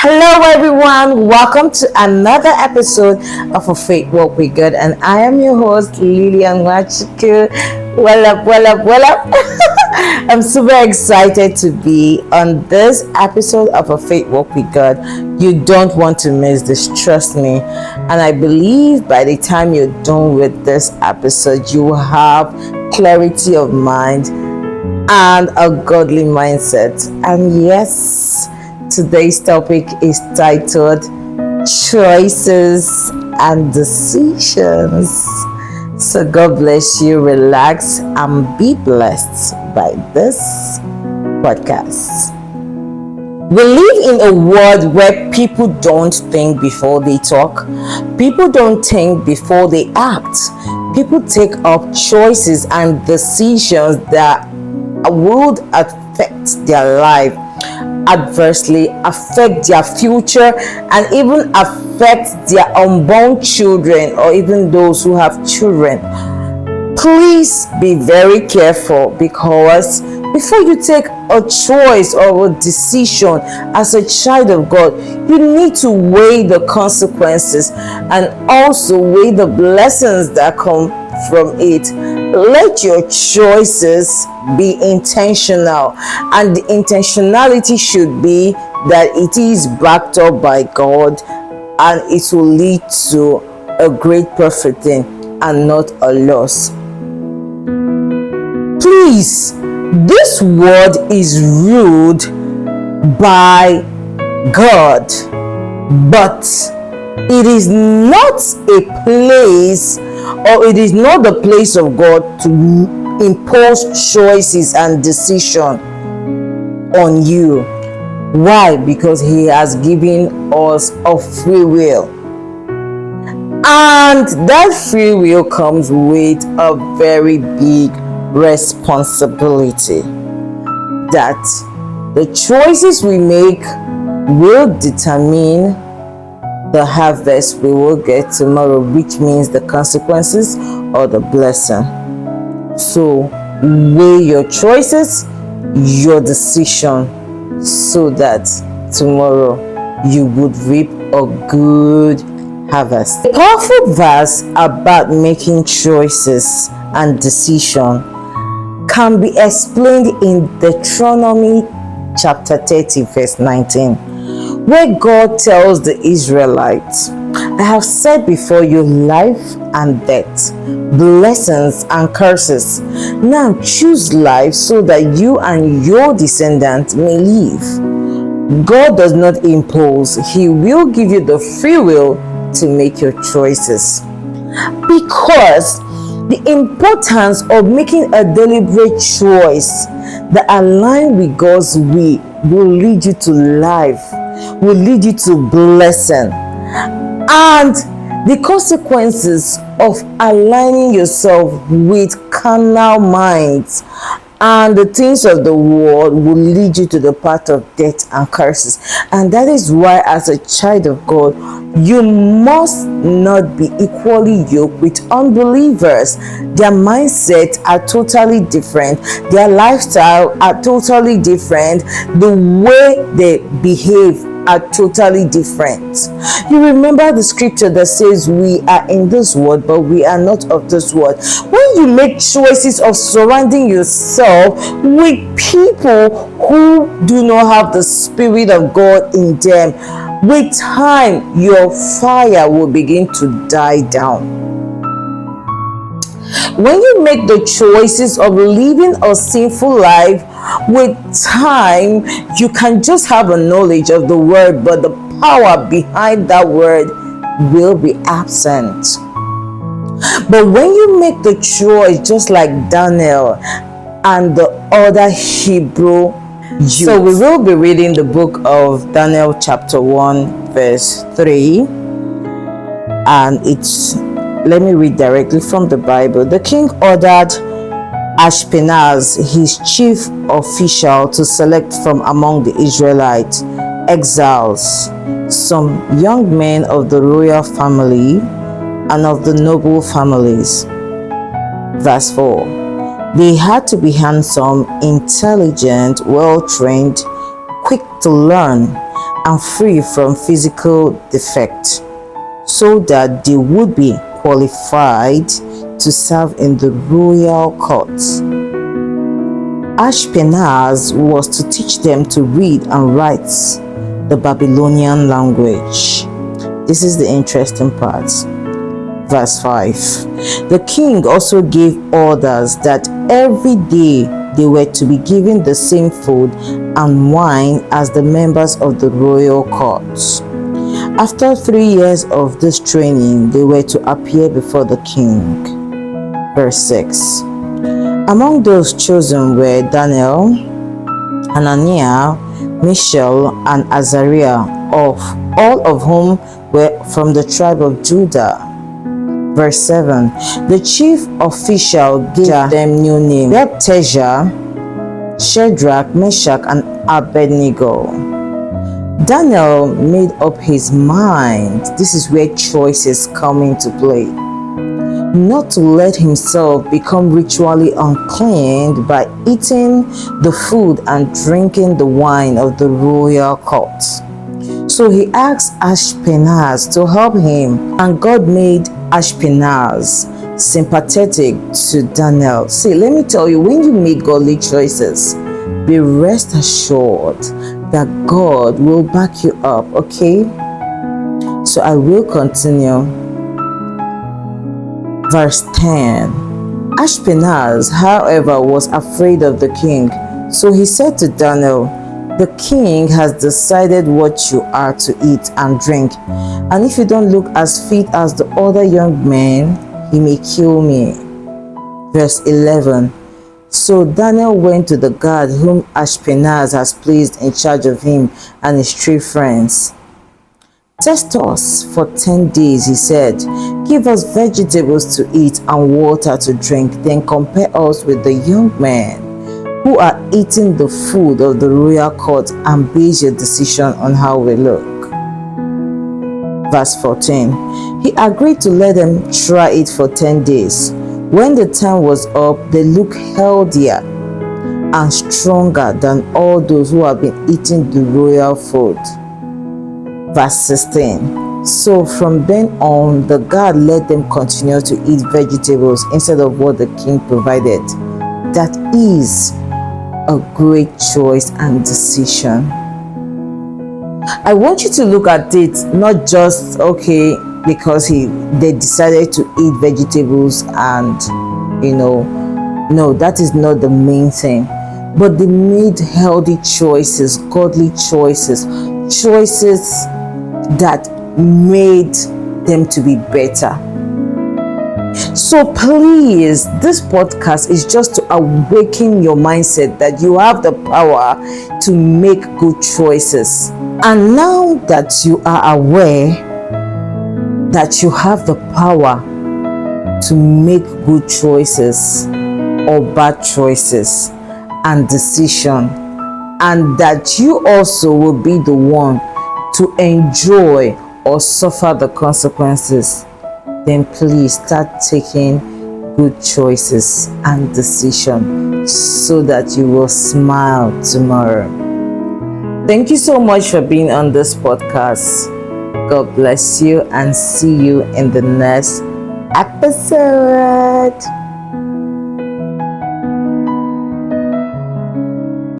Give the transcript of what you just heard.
Hello, everyone. Welcome to another episode of A Faith Walk with God, and I am your host, Lillian Wachiku. Well up, well up, well up. I'm super excited to be on this episode of A Faith Walk with God. You don't want to miss this, trust me. And I believe by the time you're done with this episode, you will have clarity of mind and a godly mindset. And yes, today's topic is titled Choices and Decisions. So God bless you, relax, and be blessed by this podcast. We live in a world where people don't think before they talk. People don't think before they act. People take up choices and decisions that would affect their life adversely, affect their future, and even affect their unborn children or even those who have children. Please be very careful, because before you take a choice or a decision as a child of God, you need to weigh the consequences and also weigh the blessings that come from it. Let your choices be intentional, and the intentionality should be that it is backed up by God, and it will lead to a great perfect thing and not a loss. Please, this world is ruled by God, but it is not a place, or it is not the place of God to impose choices and decision on you. Why? Because He has given us a free will, and that free will comes with a very big responsibility, that the choices we make will determine the harvest we will get tomorrow, which means the consequences or the blessing. So weigh your choices, your decision, so that tomorrow you would reap a good harvest. A powerful verse about making choices and decision can be explained in Deuteronomy chapter 30 verse 19, where God tells the Israelites, I have set before you life and death, blessings and curses. Now choose life so that you and your descendants may live. God does not impose. He will give you the free will to make your choices. Because the importance of making a deliberate choice that aligns with God's will lead you to life, will lead you to blessing. And the consequences of aligning yourself with carnal minds and the things of the world will lead you to the path of death and curses. And that is why, as a child of God, you must not be equally yoked with unbelievers. Their mindsets are totally different. Their lifestyle are totally different. The way they behave are totally different. You remember the scripture that says we are in this world, but we are not of this world. When you make choices of surrounding yourself with people who do not have the Spirit of God in them, with time your fire will begin to die down. When you make the choices of living a sinful life, with time you can just have a knowledge of the word, but the power behind that word will be absent. But when you make the choice, just like Daniel and the other Hebrew Jews. So we will be reading the book of Daniel chapter 1 verse 3, and it's, let me read directly from the Bible. The king ordered Ashpenaz, his chief official, to select from among the Israelite exiles some young men of the royal family and of the noble families, Verse 4. They had to be handsome, intelligent, well-trained, quick to learn, and free from physical defect, so that they would be qualified to serve in the royal court. Ashpenaz was to teach them to read and write the Babylonian language. This is the interesting part. Verse 5. The king also gave orders that every day they were to be given the same food and wine as the members of the royal court. After 3 years of this training, they were to appear before the king. Verse 6. Among those chosen were Daniel, Hananiah, Mishael, and Azariah, all of whom were from the tribe of Judah. Verse 7. The chief official gave them new names: Belteshazzar, Shadrach, Meshach, and Abednego. Daniel made up his mind, this is where choices come into play, not to let himself become ritually unclean by eating the food and drinking the wine of the royal court. So he asked Ashpenaz to help him, and God made Ashpenaz sympathetic to Daniel. See, let me tell you, when you make godly choices, be rest assured that God will back you up, okay? So I will continue. Verse 10. Ashpenaz, however, was afraid of the king. So he said to Daniel, the king has decided what you are to eat and drink, and if you don't look as fit as the other young men, he may kill me. Verse 11. So Daniel went to the guard whom Ashpenaz has placed in charge of him and his 3 friends. Test us for 10 days, he said. Give us vegetables to eat and water to drink, then compare us with the young men who are eating the food of the royal court, and base your decision on how we look. Verse 14. He agreed to let them try it for 10 days. When the time was up, they looked healthier and stronger than all those who have been eating the royal food. Verse 16. So from then on, the guard let them continue to eat vegetables instead of what the king provided. That is a great choice and decision. I want you to look at it not just because they decided to eat vegetables and no, that is not the main thing, but they made healthy choices, godly choices that made them to be better. So please, this podcast is just to awaken your mindset that you have the power to make good choices. And now that you are aware that you have the power to make good choices or bad choices and decision, and that you also will be the one to enjoy or suffer the consequences, then please start taking good choices and decisions so that you will smile tomorrow. Thank you so much for being on this podcast. God bless you, and see you in the next episode.